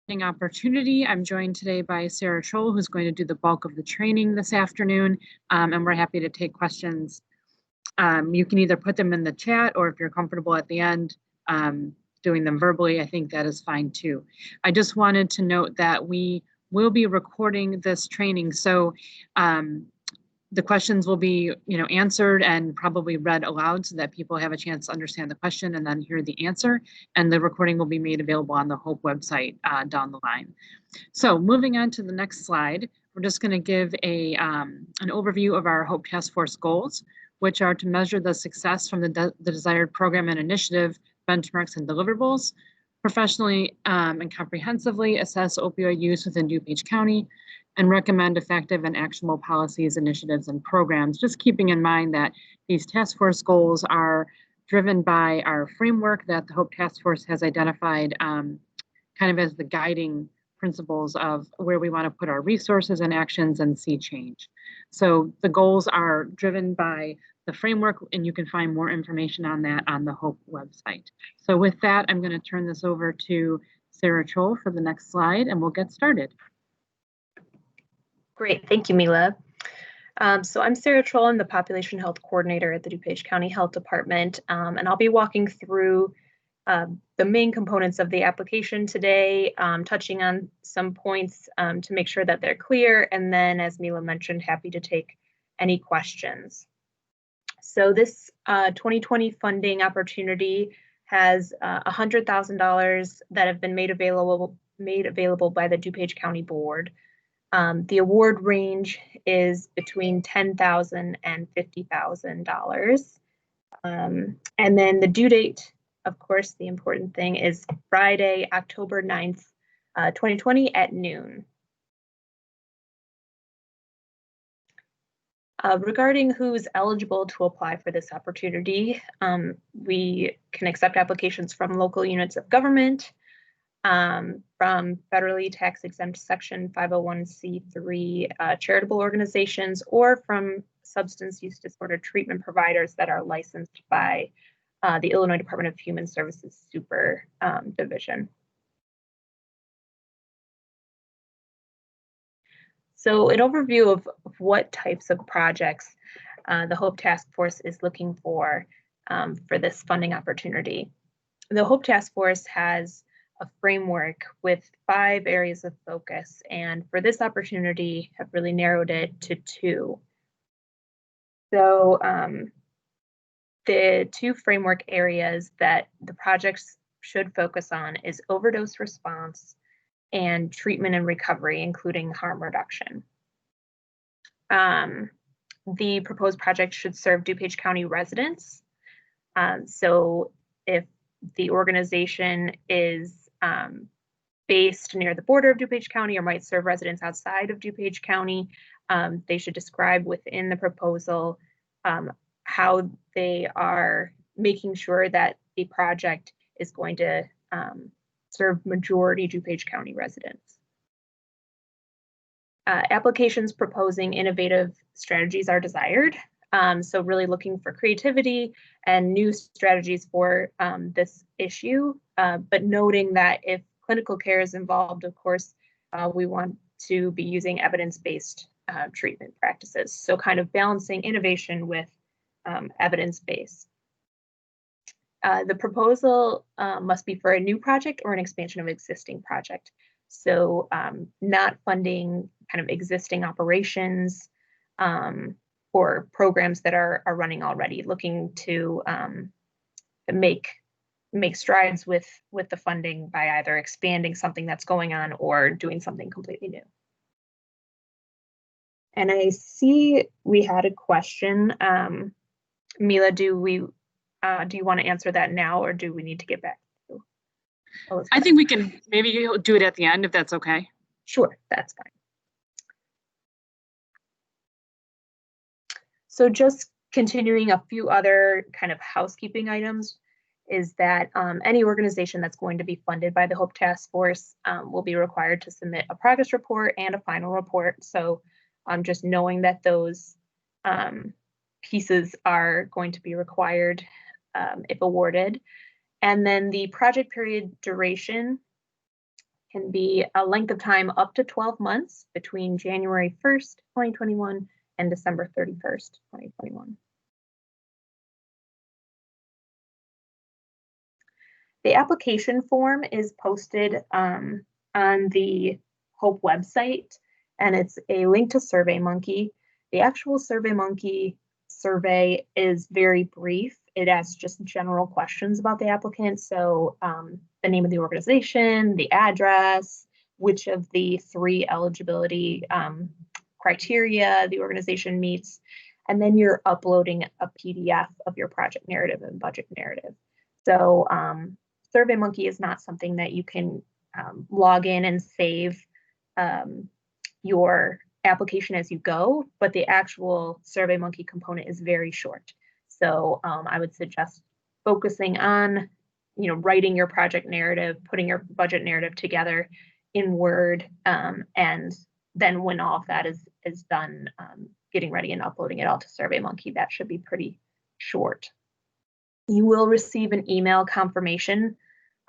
Opportunity. I'm joined today by Sarah Troll, who's going to do the bulk of the training this afternoon, and we're happy to take questions. You can either put them in the chat, or if you're comfortable at the end doing them verbally, I think that is fine too. I just wanted to note that we will be recording this training, so the questions will be, answered and probably read aloud so that people have a chance to understand the question and then hear the answer. And the recording will be made available on the HOPE website down the line. So moving on to the next slide, we're just going to give an overview of our HOPE Task Force goals, which are to measure the success from the desired program and initiative, benchmarks and deliverables, professionally and comprehensively assess opioid use within DuPage County, and recommend effective and actionable policies, initiatives, and programs, just keeping in mind that these task force goals are driven by our framework that the HOPE Task Force has identified kind of as the guiding principles of where we want to put our resources and actions and see change. So the goals are driven by the framework, and you can find more information on that on the HOPE website. So with that, I'm going to turn this over to Sarah Troll for the next slide, and we'll get started. Great, thank you, Mila. So I'm Sarah Troll, I'm the Population Health Coordinator at the DuPage County Health Department, and I'll be walking through the main components of the application today, touching on some points to make sure that they're clear, and then, as Mila mentioned, happy to take any questions. So this 2020 funding opportunity has $100,000 that have been made available by the DuPage County Board. The award range is between $10,000 and $50,000. And then the due date, of course, the important thing is Friday, October 9th, 2020 at noon. Regarding who's eligible to apply for this opportunity, we can accept applications from local units of government, from federally tax-exempt Section 501c3 charitable organizations, or from substance use disorder treatment providers that are licensed by the Illinois Department of Human Services Super Division. So an overview of what types of projects the HOPE Task Force is looking for this funding opportunity. The HOPE Task Force has a framework with 5 areas of focus, and for this opportunity have really narrowed it to 2. So the 2 framework areas that the projects should focus on is overdose response and treatment and recovery, including harm reduction. The proposed project should serve DuPage County residents. So if the organization is based near the border of DuPage County or might serve residents outside of DuPage County, they should describe within the proposal how they are making sure that the project is going to serve majority DuPage County residents. Applications proposing innovative strategies are desired. So really looking for creativity and new strategies for this issue, but noting that if clinical care is involved, of course, we want to be using evidence-based treatment practices. So kind of balancing innovation with evidence-based. The proposal must be for a new project or an expansion of existing project. So not funding kind of existing operations or programs that are running already, looking to make strides with the funding by either expanding something that's going on or doing something completely new. And I see we had a question. Mila, do you want to answer that now, or do we need to get back to Elizabeth? I think we can maybe do it at the end if that's okay. Sure, that's fine. So just continuing a few other kind of housekeeping items is that any organization that's going to be funded by the HOPE Task Force will be required to submit a progress report and a final report. So just knowing that those pieces are going to be required if awarded. And then the project period duration can be a length of time up to 12 months between January 1st, 2021 and December 31st, 2021. The application form is posted on the HOPE website, and it's a link to SurveyMonkey. The actual SurveyMonkey survey is very brief. It asks just general questions about the applicant. So the name of the organization, the address, which of the 3 eligibility criteria the organization meets, and then you're uploading a PDF of your project narrative and budget narrative. So SurveyMonkey is not something that you can log in and save your application as you go, but the actual SurveyMonkey component is very short. So I would suggest focusing on, writing your project narrative, putting your budget narrative together in Word, and then when all of that is done, getting ready and uploading it all to SurveyMonkey. That should be pretty short. You will receive an email confirmation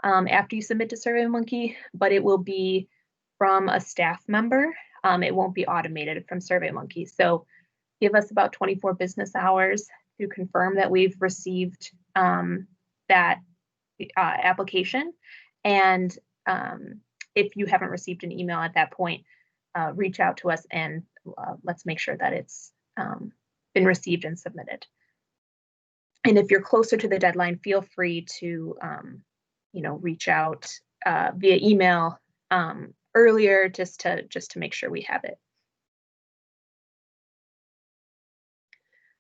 after you submit to SurveyMonkey, but it will be from a staff member. It won't be automated from SurveyMonkey. So give us about 24 business hours to confirm that we've received that application. And if you haven't received an email at that point, reach out to us and let's make sure that it's been received and submitted. And if you're closer to the deadline, feel free to reach out via email earlier just to make sure we have it.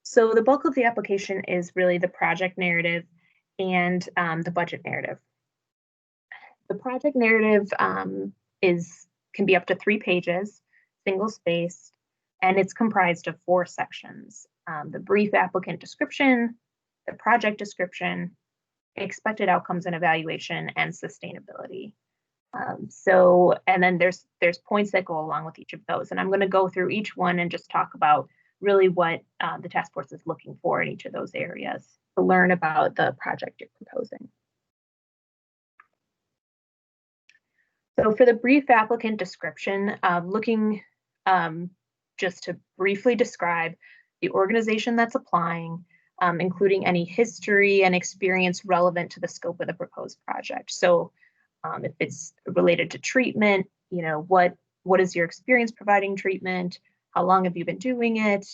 So the bulk of the application is really the project narrative and the budget narrative. The project narrative can be up to 3 pages, single-spaced, and it's comprised of 4 sections. The brief applicant description, the project description, expected outcomes and evaluation, and sustainability. And then there's points that go along with each of those. And I'm going to go through each one and just talk about really what the task force is looking for in each of those areas to learn about the project you're proposing. So for the brief applicant description, looking just to briefly describe the organization that's applying, including any history and experience relevant to the scope of the proposed project. So if it's related to treatment, what is your experience providing treatment? How long have you been doing it?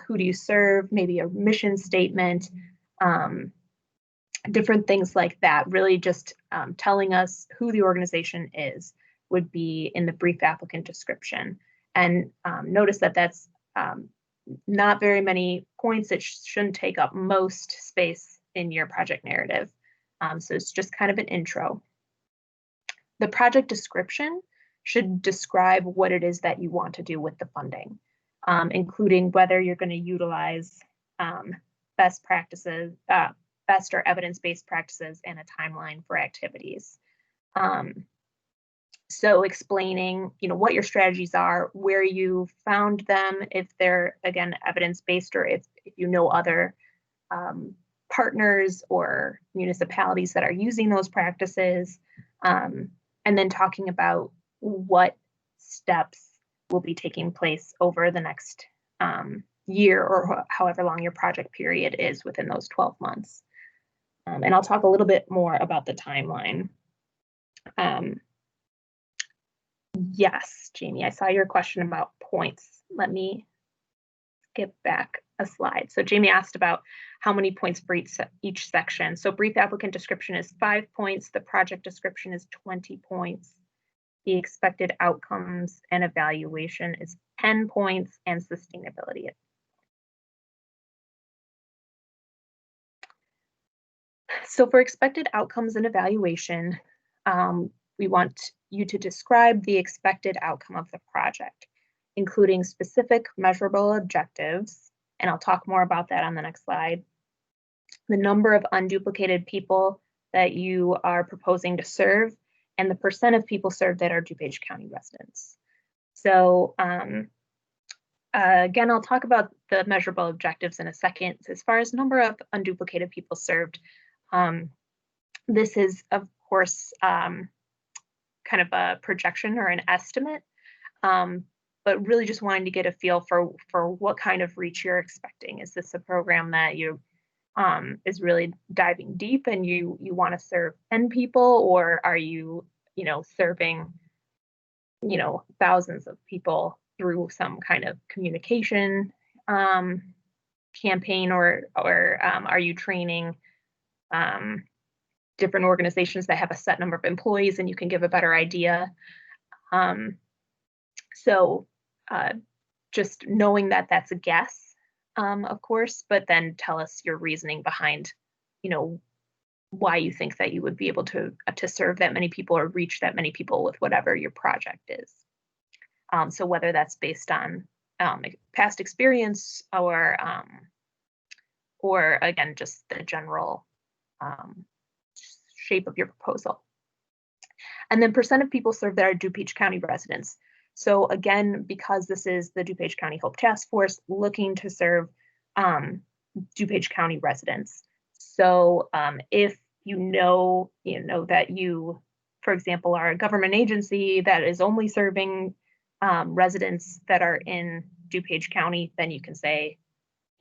Who do you serve? Maybe a mission statement, different things like that. Really just telling us who the organization is would be in the brief applicant description. And notice that that's not very many points. It shouldn't take up most space in your project narrative. So it's just kind of an intro. The project description should describe what it is that you want to do with the funding, including whether you're going to utilize best practices, best or evidence-based practices, and a timeline for activities. So explaining, what your strategies are, where you found them, if they're, again, evidence-based, or if you know other partners or municipalities that are using those practices, and then talking about what steps will be taking place over the next year or however long your project period is within those 12 months. And I'll talk a little bit more about the timeline. Yes, Jamie, I saw your question about points. Let me skip back a slide. So Jamie asked about how many points for each section. So brief applicant description is 5 points. The project description is 20 points. The expected outcomes and evaluation is 10 points, and sustainability. So for expected outcomes and evaluation, we want you to describe the expected outcome of the project, including specific measurable objectives, and I'll talk more about that on the next slide. The number of unduplicated people that you are proposing to serve, and the percent of people served that are DuPage County residents. So again, I'll talk about the measurable objectives in a second. As far as number of unduplicated people served, this is, of course, kind kind of a projection or an estimate, but really just wanting to get a feel for what kind of reach you're expecting. Is this a program that you is really diving deep and you want to serve 10 people, or are you, serving, thousands of people through some kind of communication campaign, or are you training different organizations that have a set number of employees and you can give a better idea. So just knowing that that's a guess, of course, but then tell us your reasoning behind, why you think that you would be able to serve that many people or reach that many people with whatever your project is. So whether that's based on past experience or again, just the general shape of your proposal. And then percent of people served that are DuPage County residents. So again, because this is the DuPage County Hope Task Force looking to serve DuPage County residents. So if you know that you, for example, are a government agency that is only serving residents that are in DuPage County, then you can say,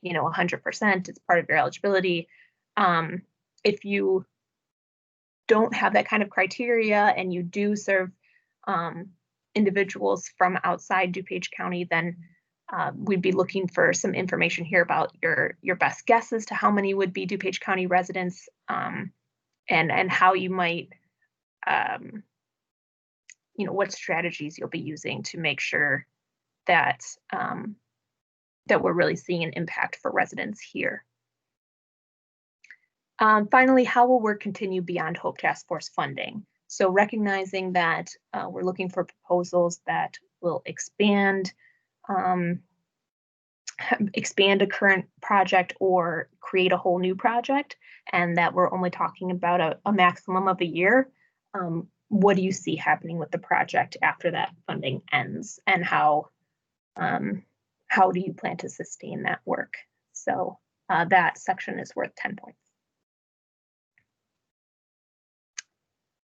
100%, it's part of your eligibility. If you don't have that kind of criteria and you do serve individuals from outside DuPage County, then we'd be looking for some information here about your best guess as to how many would be DuPage County residents, and how you might, what strategies you'll be using to make sure that that we're really seeing an impact for residents here. Finally, how will work continue beyond Hope Task Force funding? So recognizing that we're looking for proposals that will expand a current project or create a whole new project, and that we're only talking about a maximum of a year. What do you see happening with the project after that funding ends, and how do you plan to sustain that work? So that section is worth 10 points.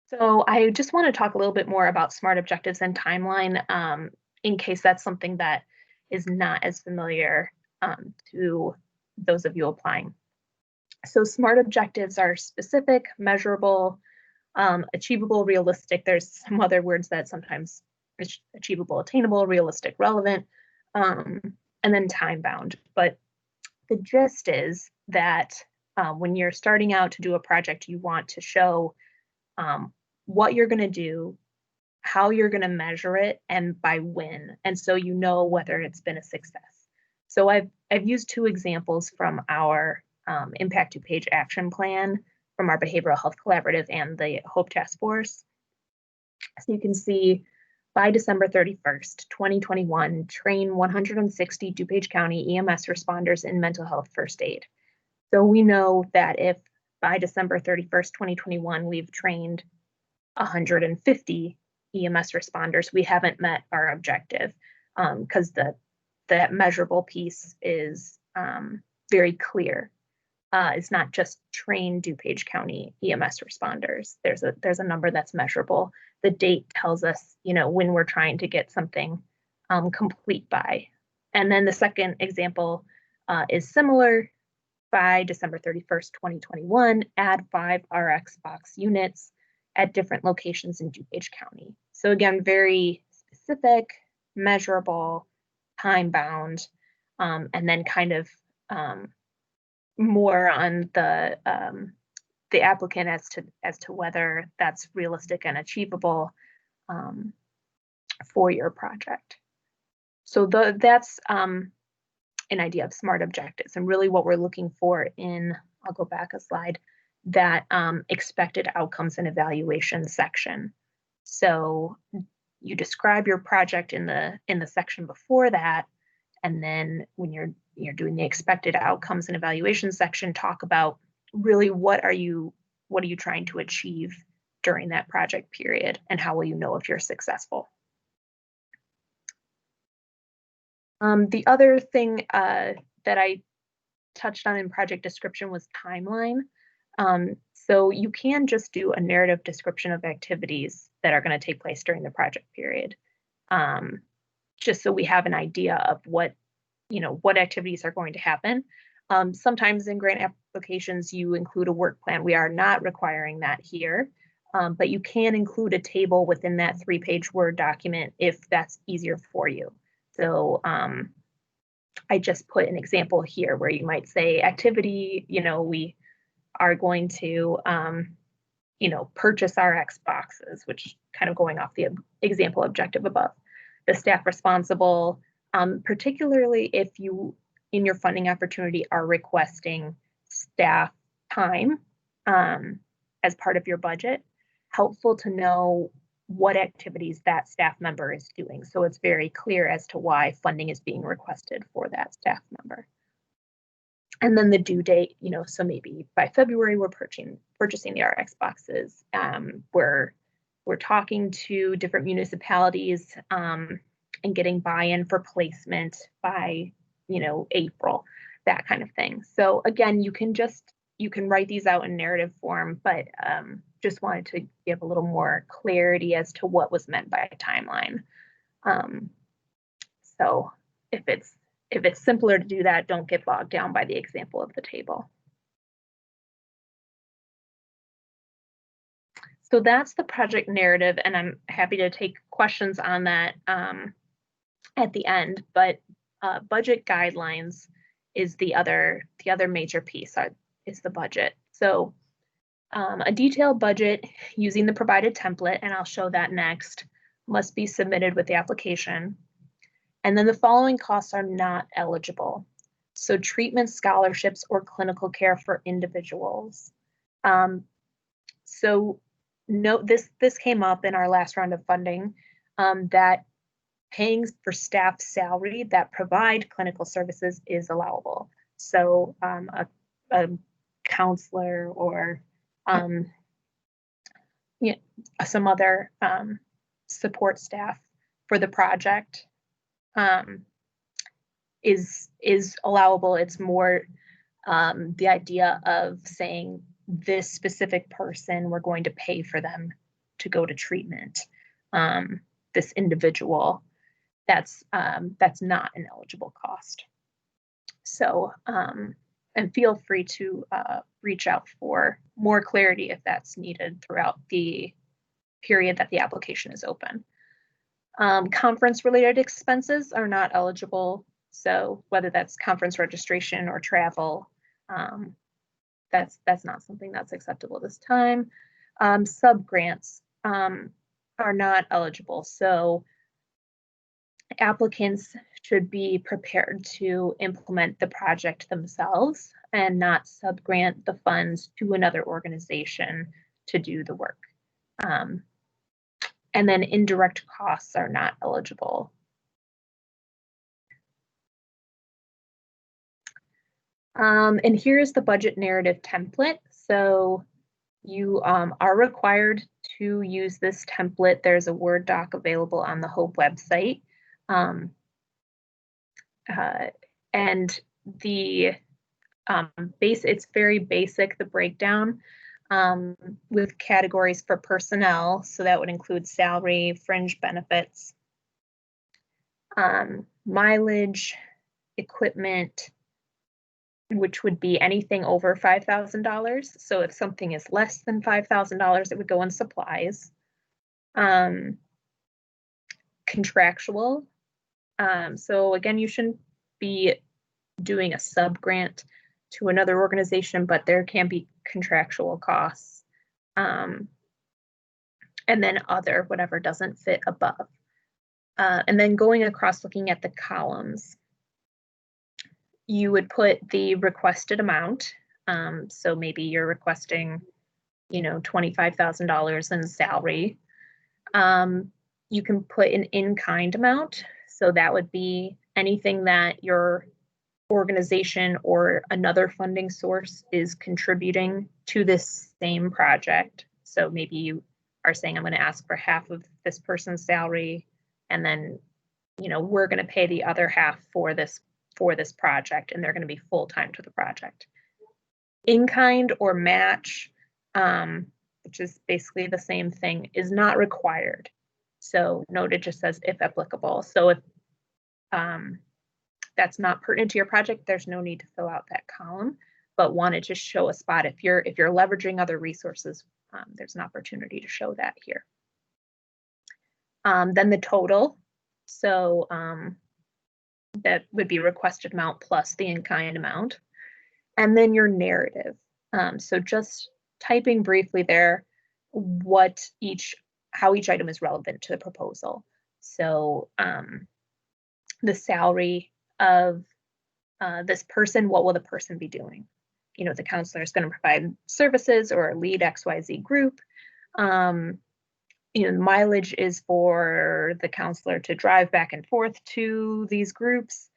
So I just want to talk a little bit more about SMART objectives and timeline, in case that's something that is not as familiar to those of you applying. So SMART objectives are specific, measurable, achievable, realistic. There's some other words that sometimes achievable, attainable, realistic, relevant, and then time bound. But the gist is that when you're starting out to do a project, you want to show what you're going to do, how you're going to measure it, and by when. And so you know whether it's been a success. So I've used two examples from our Impact DuPage Action Plan from our Behavioral Health Collaborative and the Hope Task Force. So you can see by December 31st, 2021, train 160 DuPage County EMS responders in mental health first aid. So we know that if by December 31st, 2021, we've trained 150 EMS responders, we haven't met our objective, because that measurable piece is very clear. It's not just train DuPage County EMS responders. There's a number that's measurable. The date tells us, when we're trying to get something complete by. And then the second example is similar. By December 31st, 2021, add 5 RX box units at different locations in DuPage County. So again, very specific, measurable, time bound, and then kind of more on the applicant as to whether that's realistic and achievable for your project. So that's an idea of SMART objectives, and really what we're looking for in, I'll go back a slide, that expected outcomes and evaluation section. So you describe your project in the section before that, and then when you're doing the expected outcomes and evaluation section, talk about really what are you trying to achieve during that project period, and how will you know if you're successful. The other thing that I touched on in project description was timeline. So you can just do a narrative description of activities that are going to take place during the project period, just so we have an idea of what activities are going to happen. Sometimes in grant applications, you include a work plan. We are not requiring that here, but you can include a table within that 3-page Word document if that's easier for you. So I just put an example here where you might say activity, we are going to, purchase our Xboxes, which kind of going off the example objective above. The staff responsible, particularly if you, in your funding opportunity, are requesting staff time as part of your budget, helpful to know what activities that staff member is doing. So it's very clear as to why funding is being requested for that staff member. And then the due date, so maybe by February we're purchasing the RX boxes. We're talking to different municipalities and getting buy-in for placement by April, that kind of thing. So again, you can write these out in narrative form, but just wanted to give a little more clarity as to what was meant by a timeline. So if it's simpler to do that, don't get bogged down by the example of the table. So that's the project narrative, and I'm happy to take questions on that at the end, but budget guidelines is the other major piece, is the budget. So a detailed budget using the provided template, and I'll show that next, must be submitted with the application. And then the following costs are not eligible. So treatment, scholarships, or clinical care for individuals. So note this came up in our last round of funding, that paying for staff salary that provide clinical services is allowable. So a counselor or some other support staff for the project is allowable. It's more the idea of saying this specific person, we're going to pay for them to go to treatment. This individual, that's not an eligible cost. So, and feel free to reach out for more clarity if that's needed throughout the period that the application is open. Conference-related expenses are not eligible. So whether that's conference registration or travel, that's not something that's acceptable this time. Sub-grants are not eligible. So applicants should be prepared to implement the project themselves and not sub-grant the funds to another organization to do the work. And then indirect costs are not eligible. And here's the budget narrative template. So you are required to use this template. There's a Word doc available on the HOPE website. And the it's very basic, the breakdown, with categories for personnel. So that would include salary, fringe benefits, mileage, equipment, which would be anything over $5,000. So if something is less than $5,000, it would go in supplies. Contractual. So again, you shouldn't be doing a sub-grant to another organization, but there can be contractual costs. And then other, whatever doesn't fit above. And then going across, looking at the columns, you would put the requested amount. So maybe you're requesting, $25,000 in salary. You can put an in-kind amount. So that would be anything that your organization or another funding source is contributing to this same project. So maybe you are saying, I'm going to ask for half of this person's salary, and then, we're going to pay the other half for this project, and they're going to be full-time to the project. In-kind or match, which is basically the same thing, is not required. So note it just says if applicable. So if that's not pertinent to your project, there's no need to fill out that column, but wanted to show a spot. If you're leveraging other resources, there's an opportunity to show that here. Then the total. So that would be requested amount plus the in-kind amount. And then your narrative. So just typing briefly there how each item is relevant to the proposal. So the salary of this person, what will the person be doing? You know, the counselor is going to provide services or lead XYZ group. You know, mileage is for the counselor to drive back and forth to these groups.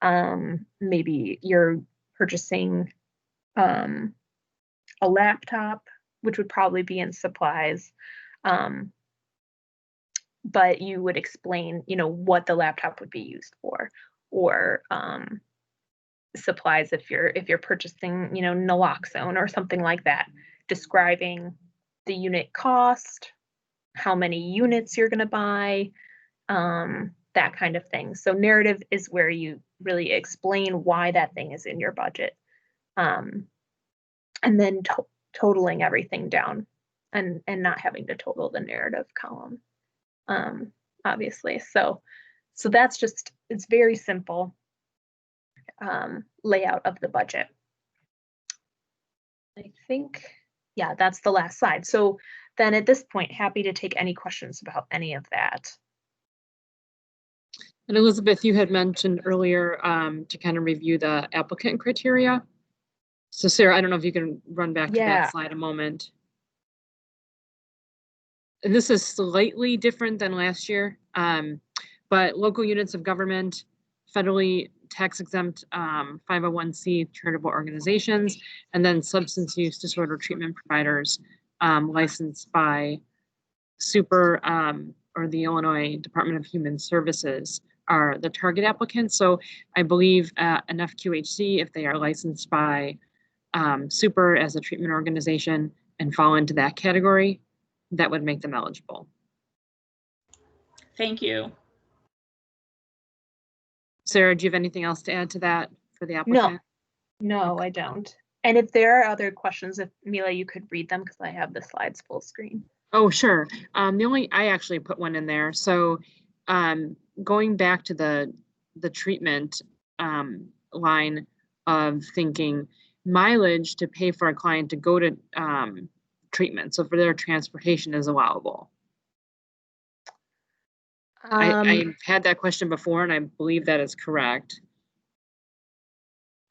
Maybe you're purchasing a laptop, which would probably be in supplies. But you would explain, you know, what the laptop would be used for, or supplies if you're purchasing, you know, naloxone or something like that, describing the unit cost, how many units you're going to buy, that kind of thing. So narrative is where you really explain why that thing is in your budget, and then totaling everything down, and not having to total the narrative column, obviously. So that's just, it's very simple layout of the budget. I think, yeah, that's the last slide. So then at this point, happy to take any questions about any of that. And Elizabeth, you had mentioned earlier to kind of review the applicant criteria. So Sarah, I don't know if you can run back to that slide a moment. And this is slightly different than last year, but local units of government, federally tax exempt 501c charitable organizations, and then substance use disorder treatment providers licensed by Super or the Illinois Department of Human Services are the target applicants. So I believe an FQHC, if they are licensed by Super as a treatment organization and fall into that category, that would make them eligible. Thank you. Sarah, do you have anything else to add to that for the applicant? No, I don't. And if there are other questions, if Mila, you could read them, because I have the slides full screen. Oh, sure. I actually put one in there. So going back to the treatment line of thinking, mileage to pay for a client to go to treatment, so for their transportation, is allowable. I've had that question before, and I believe that is correct.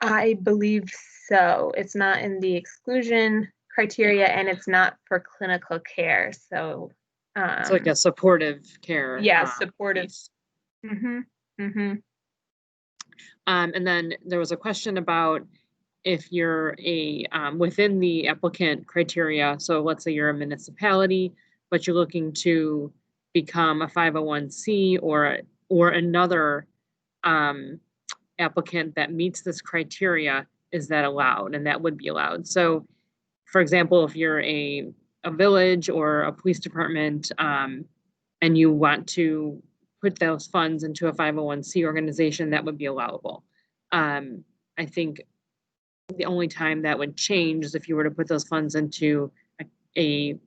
I believe so. It's not in the exclusion criteria, and it's not for clinical care. So it's like a supportive care. Yeah, supportive. And then there was a question about if you're within the applicant criteria. So let's say you're a municipality, but you're looking to become a 501c or another applicant that meets this criteria, is that allowed? And that would be allowed. So for example, if you're a village or a police department and you want to put those funds into a 501c organization, that would be allowable. I think the only time that would change is if you were to put those funds into a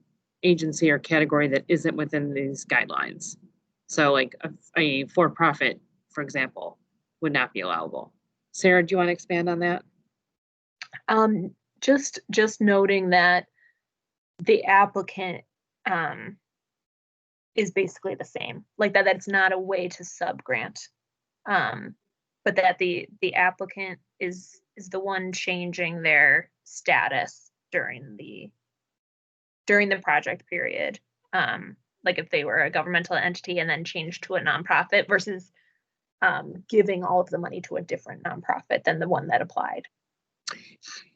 agency or category that isn't within these guidelines. So like a for-profit, for example, would not be allowable. Sarah, do you want to expand on that? Just noting that the applicant is basically the same, like that it's not a way to subgrant, but that the applicant is the one changing their status during the project period. Like if they were a governmental entity and then changed to a nonprofit versus giving all of the money to a different nonprofit than the one that applied.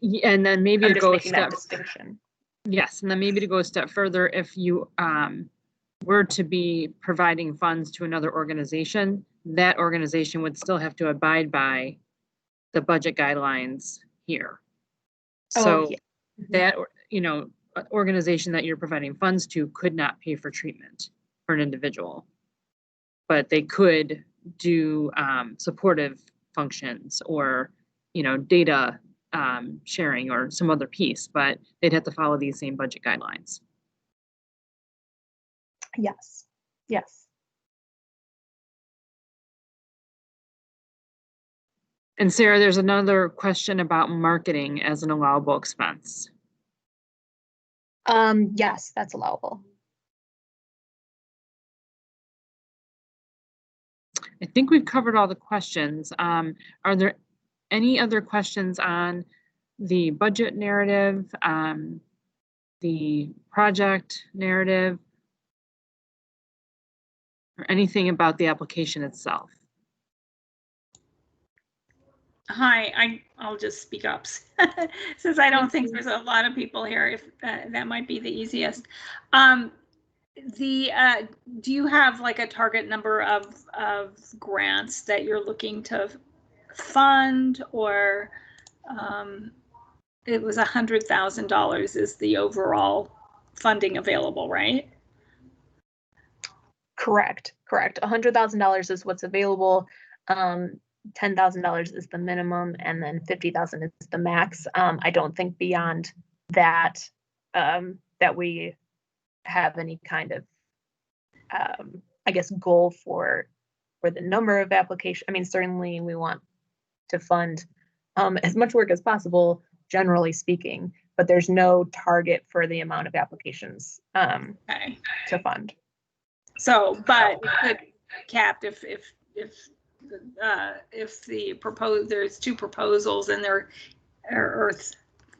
Yeah, and then maybe to go a step, distinction. Yes, and then maybe to go a step further, if you were to be providing funds to another organization, that organization would still have to abide by the budget guidelines here. So that, you know, organization that you're providing funds to could not pay for treatment for an individual, but they could do supportive functions or, data sharing or some other piece, but they'd have to follow these same budget guidelines. Yes. Yes. And Sarah, there's another question about marketing as an allowable expense. Yes, that's allowable. I think we've covered all the questions. Are there any other questions on the budget narrative, the project narrative, or anything about the application itself? Hi, I'll just speak up since I don't think there's a lot of people here. If that might be the easiest. Do you have like a target number of grants that you're looking to fund, or it was $100,000 is the overall funding available, right? Correct. $100,000 is what's available. $10,000 is the minimum, and then 50,000 is the max. I don't think beyond that that we have any kind of I guess goal for the number of applications. I mean, certainly we want to fund as much work as possible, generally speaking, but there's no target for the amount of applications Okay. to fund. So, but it could be capped if there's two proposals and they're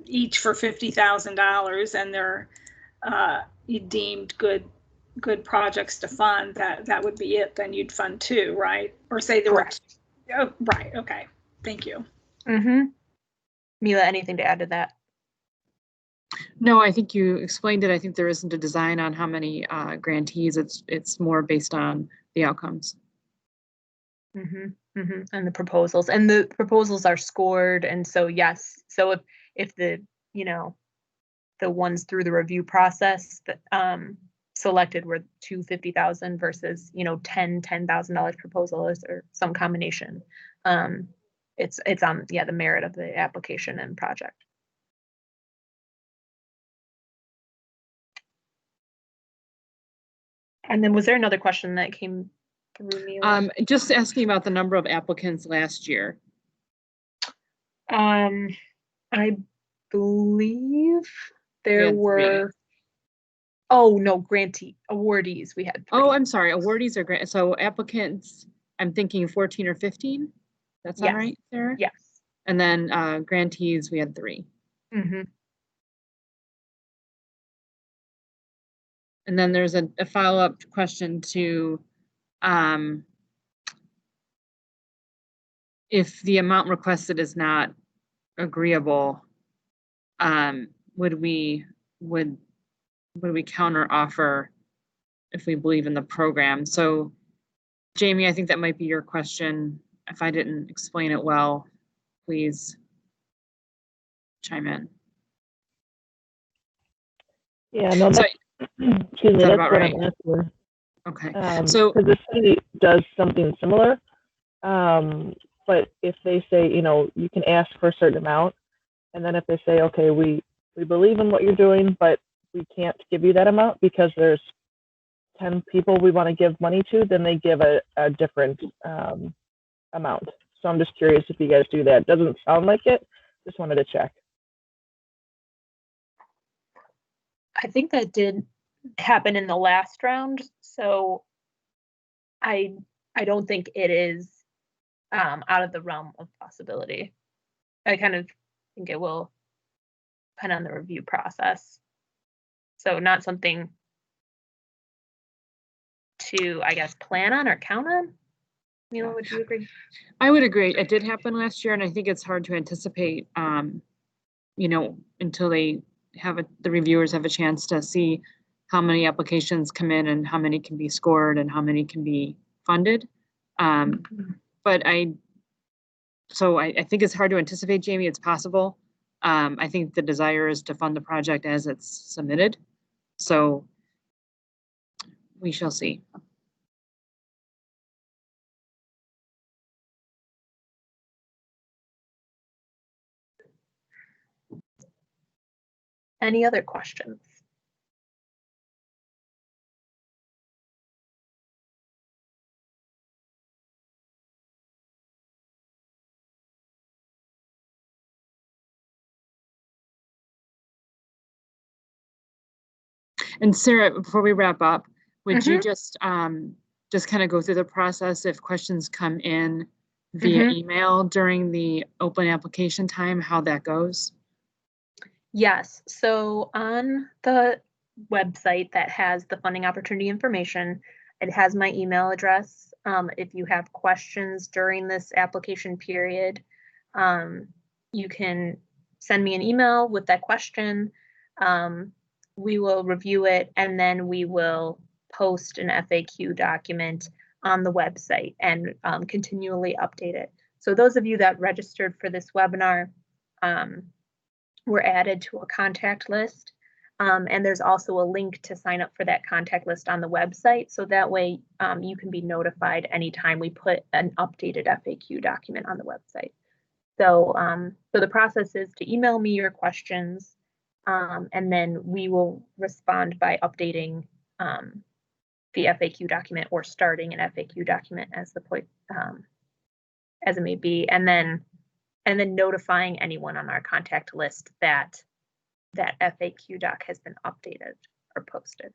each for $50,000 and they're deemed good projects to fund, that would be it. Then you'd fund two, right? Or say there were. Oh, right. Okay. Thank you. Mm-hmm. Mila, anything to add to that? No, I think you explained it. I think there isn't a design on how many grantees. It's more based on the outcomes. Mm-hmm. Mm-hmm. And the proposals are scored, and so yes. So if the the ones through the review process that selected were $250,000 versus $10,000 proposals or some combination, it's on the merit of the application and project. And then was there another question that came through me? Just asking about the number of applicants last year. I believe there were. Oh no, awardees. We had 3. Oh, I'm sorry. Awardees are grant. So applicants, I'm thinking 14 or 15. That's all right, Sarah? Yes. And then grantees, we had 3. Mm-hmm. And then there's a follow-up question to if the amount requested is not agreeable, would we counter offer if we believe in the program? So Jamie, I think that might be your question. If I didn't explain it well, please chime in. Yeah, no, that's, excuse me, that's what right? I'm asking. Okay. So because the city does something similar, but if they say, you can ask for a certain amount, and then if they say, okay, we believe in what you're doing, but we can't give you that amount because there's 10 people we want to give money to, then they give a different amount. So I'm just curious if you guys do that. Doesn't sound like it. Just wanted to check. I think that did happen in the last round, so I don't think it is out of the realm of possibility. I kind of think it will depend on the review process. So not something to, I guess, plan on or count on. Mila, would you agree? I would agree. It did happen last year, and I think it's hard to anticipate, until they the reviewers have a chance to see how many applications come in and how many can be scored and how many can be funded. But I think it's hard to anticipate, Jamie. It's possible. I think the desire is to fund the project as it's submitted. So we shall see. Any other questions? And Sarah, before we wrap up, would you Mhm. just kind of go through the process if questions come in via email during the open application time, how that goes? Yes, so on the website that has the funding opportunity information, it has my email address. If you have questions during this application period, you can send me an email with that question. We will review it and then we will post an FAQ document on the website and continually update it. So those of you that registered for this webinar, were added to a contact list. And there's also a link to sign up for that contact list on the website. So that way you can be notified anytime we put an updated FAQ document on the website. So, so the process is to email me your questions, and then we will respond by updating the FAQ document or starting an FAQ document as the point, as it may be, and then notifying anyone on our contact list that that FAQ doc has been updated or posted.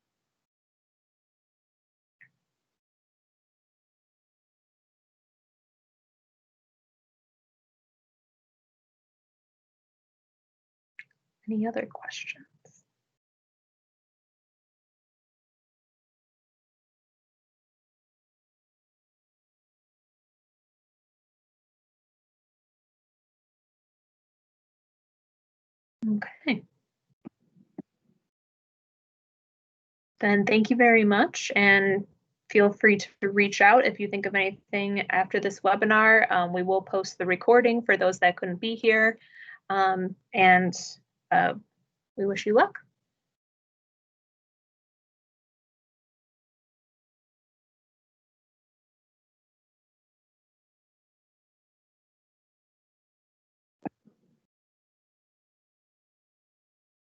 Any other questions? Okay. Then thank you very much, and feel free to reach out if you think of anything after this webinar. We will post the recording for those that couldn't be here, and we wish you luck.